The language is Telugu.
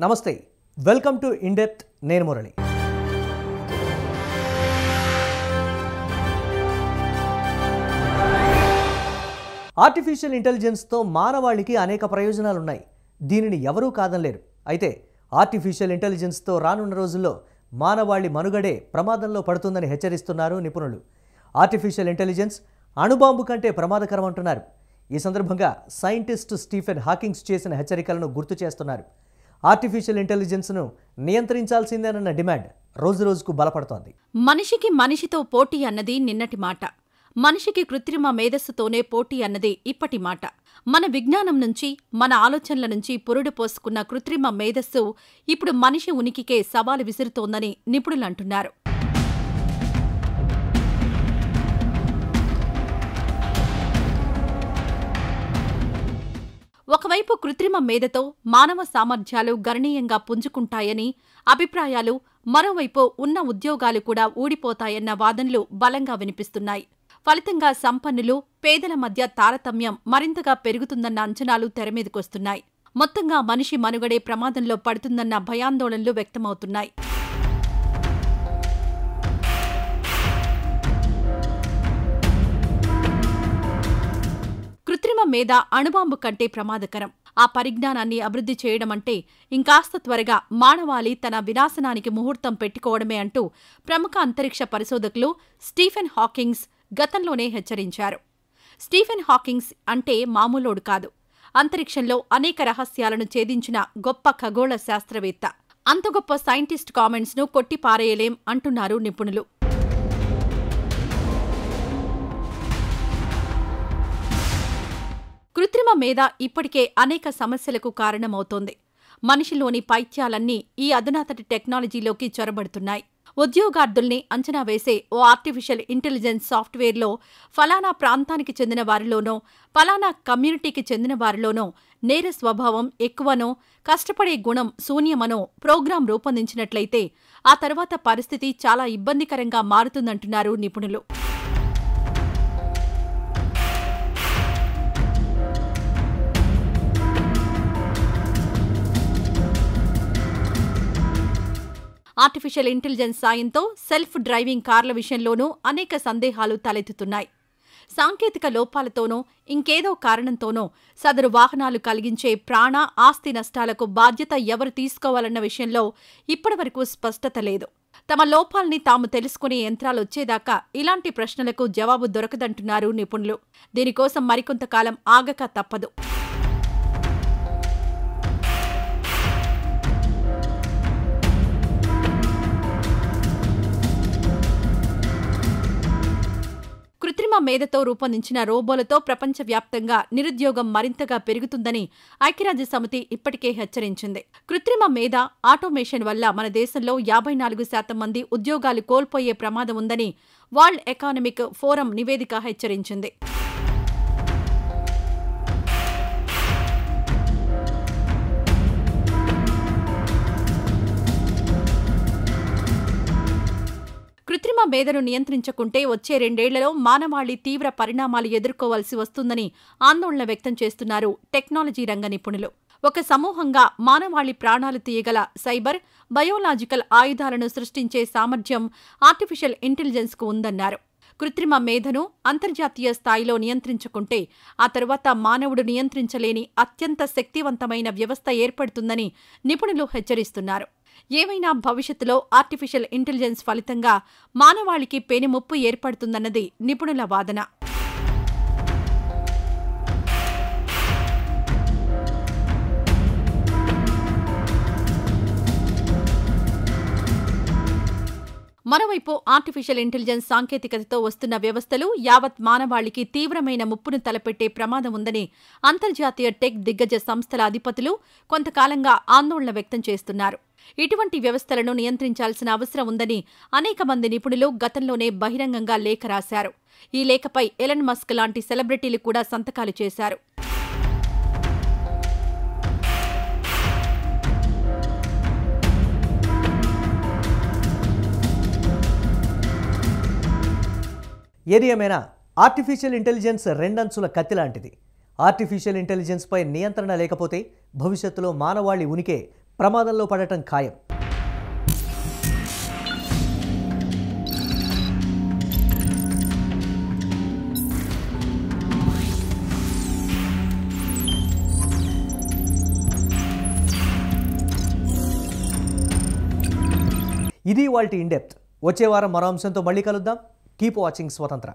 నమస్తే వెల్కమ్ టు ఇన్ డెప్త్ నేను మురళి ఆర్టిఫిషియల్ ఇంటెలిజెన్స్ తో మానవాళికి అనేక ప్రయోజనాలు ఉన్నాయి. దీనిని ఎవరూ కాదనలేరు. అయితే ఆర్టిఫిషియల్ ఇంటెలిజెన్స్ తో రానున్న రోజుల్లో మానవాళి మనుగడే ప్రమాదంలో పడుతుందని హెచ్చరిస్తున్నారు నిపుణులు. ఆర్టిఫిషియల్ ఇంటెలిజెన్స్ అణుబాంబు కంటే ప్రమాదకరం అంటున్నారు. ఈ సందర్భంగా సైంటిస్ట్ స్టీఫెన్ హాకింగ్స్ చేసిన హెచ్చరికలను గుర్తు చేస్తున్నారు. ఆర్టిఫిషియల్ ఇంటెలిజెన్స్ను నియంత్రించాల్సిందేనన్న డిమాండ్ రోజురోజుకు బలపడుతోంది. మనిషికి మనిషితో పోటీ అన్నది నిన్నటి మాట. మనిషికి కృత్రిమ మేధస్సుతోనే పోటీ అన్నది ఇప్పటి మాట. మన విజ్ఞానం నుంచి, మన ఆలోచనల నుంచి పురుడు పోసుకున్న కృత్రిమ మేధస్సు ఇప్పుడు మనిషి ఉనికికే సవాలు విసురుతోందని నిపుణులంటున్నారు. ఒకవైపు కృత్రిమ మేధతో మానవ సామర్థ్యాలు గణనీయంగా పుంజుకుంటాయని అభిప్రాయాలు, మరోవైపు ఉన్న ఉద్యోగాలు కూడా ఊడిపోతాయన్న వాదనలు బలంగా వినిపిస్తున్నాయి. ఫలితంగా సంపన్నులు, పేదల మధ్య తారతమ్యం మరింతగా పెరుగుతుందన్న అంచనాలు తెరమీదకొస్తున్నాయి. మొత్తంగా మనిషి మనుగడే ప్రమాదంలో పడుతుందన్న భయాందోళనలు వ్యక్తమవుతున్నాయి. కృత్రిమ మేధ అణుబాంబు కంటే ప్రమాదకరం. ఆ పరిజ్ఞానాన్ని అభివృద్ధి చేయడమంటే ఇంకాస్త త్వరగా మానవాళి తన వినాశనానికి ముహూర్తం పెట్టుకోవడమే అంటూ ప్రముఖ అంతరిక్ష పరిశోధకులు స్టీఫెన్ హాకింగ్స్ గతంలోనే హెచ్చరించారు. స్టీఫెన్ హాకింగ్స్ అంటే మామూలోడు కాదు. అంతరిక్షంలో అనేక రహస్యాలను ఛేదించిన గొప్ప ఖగోళ శాస్త్రవేత్త. అంత గొప్ప సైంటిస్ట్ కామెంట్స్ను కొట్టిపారేయలేం అంటున్నారు నిపుణులు. కృత్రిమ మేధ ఇప్పటికే అనేక సమస్యలకు కారణమవుతోంది. మనిషిలోని పైత్యాలన్నీ ఈ అధునాతన టెక్నాలజీలోకి చొరబడుతున్నాయి. ఉద్యోగార్థుల్ని అంచనా వేసే ఓ ఆర్టిఫిషియల్ ఇంటెలిజెన్స్ సాఫ్ట్వేర్లో ఫలానా ప్రాంతానికి చెందిన వారిలోనో, ఫలానా కమ్యూనిటీకి చెందిన వారిలోనో నేర స్వభావం ఎక్కువనో, కష్టపడే గుణం శూన్యమనో ప్రోగ్రాం రూపొందించినట్లయితే ఆ తర్వాత పరిస్థితి చాలా ఇబ్బందికరంగా మారుతుందంటున్నారు నిపుణులు. ఆర్టిఫిషియల్ ఇంటెలిజెన్స్ సాయంతో సెల్ఫ్ డ్రైవింగ్ కార్ల విషయంలోనూ అనేక సందేహాలు తలెత్తుతున్నాయి. సాంకేతిక లోపాలతోనో, ఇంకేదో కారణంతోనో సదరు వాహనాలు కలిగించే ప్రాణ, ఆస్తి నష్టాలకు బాధ్యత ఎవరు తీసుకోవాలన్న విషయంలో ఇప్పటివరకు స్పష్టత లేదు. తమ లోపాల్ని తాము తెలుసుకునే యంత్రాలొచ్చేదాకా ఇలాంటి ప్రశ్నలకు జవాబు దొరకదంటున్నారు నిపుణులు. దీనికోసం మరికొంతకాలం ఆగక తప్పదు. కృత్రిమ మేధతో రూపొందించిన రోబోలతో ప్రపంచవ్యాప్తంగా నిరుద్యోగం మరింతగా పెరుగుతుందని ఐక్యరాజ్యసమితి ఇప్పటికే హెచ్చరించింది. కృత్రిమ మేధ, ఆటోమేషన్ వల్ల మన దేశంలో 54% మంది ఉద్యోగాలు కోల్పోయే ప్రమాదం ఉందని వరల్డ్ ఎకనామిక్ ఫోరం నివేదిక హెచ్చరించింది. కృత్రిమ మేధను నియంత్రించకుంటే వచ్చే 2 ఏళ్లలో మానవాళి తీవ్ర పరిణామాలు ఎదుర్కోవాల్సి వస్తుందని ఆందోళన వ్యక్తం చేస్తున్నారు టెక్నాలజీ రంగ నిపుణులు. ఒక సమూహంగా మానవాళి ప్రాణాలు తీయగల సైబర్, బయోలాజికల్ ఆయుధాలను సృష్టించే సామర్థ్యం ఆర్టిఫిషియల్ ఇంటెలిజెన్స్కు ఉందన్నారు. కృత్రిమ మేధను అంతర్జాతీయ స్థాయిలో నియంత్రించకుంటే ఆ తరువాత మానవుడు నియంత్రించలేని అత్యంత శక్తివంతమైన వ్యవస్థ ఏర్పడుతుందని నిపుణులు హెచ్చరిస్తున్నారు. ఏమైనా భవిష్యత్తులో ఆర్టిఫిషియల్ ఇంటెలిజెన్స్ ఫలితంగా మానవాళికి పెనుముప్పు ఏర్పడుతుందన్నది నిపుణుల వాదన. మరోవైపు ఆర్టిఫిషియల్ ఇంటెలిజెన్స్ సాంకేతికతతో వస్తున్న వ్యవస్థలు యావత్ మానవాళికి తీవ్రమైన ముప్పును తలపెట్టే ప్రమాదం ఉందని అంతర్జాతీయ టెక్ దిగ్గజ సంస్థల అధిపతులు కొంతకాలంగా ఆందోళన వ్యక్తం చేస్తున్నారు. ఇటువంటి వ్యవస్థలను నియంత్రించాల్సిన అవసరం ఉందని అనేక మంది నిపుణులు గతంలోనే బహిరంగంగా లేఖ రాశారు. ఈ లేఖపై ఎలన్ మస్క్ లాంటి సెలబ్రిటీలు కూడా సంతకాలు చేశారు. ఏది ఏమైనా ఆర్టిఫిషియల్ ఇంటెలిజెన్స్ రెండంచుల కత్తి లాంటిది. ఆర్టిఫిషియల్ ఇంటెలిజెన్స్ పై నియంత్రణ లేకపోతే భవిష్యత్తులో మానవాళి ఉనికే ప్రమాదంలో పడటం ఖాయం. ఇది ఇవాల్టి ఇన్ డెప్త్. వచ్చే వారం మరో అంశంతో మళ్ళీ కలుద్దాం. కీప్ వాచింగ్ స్వతంత్ర.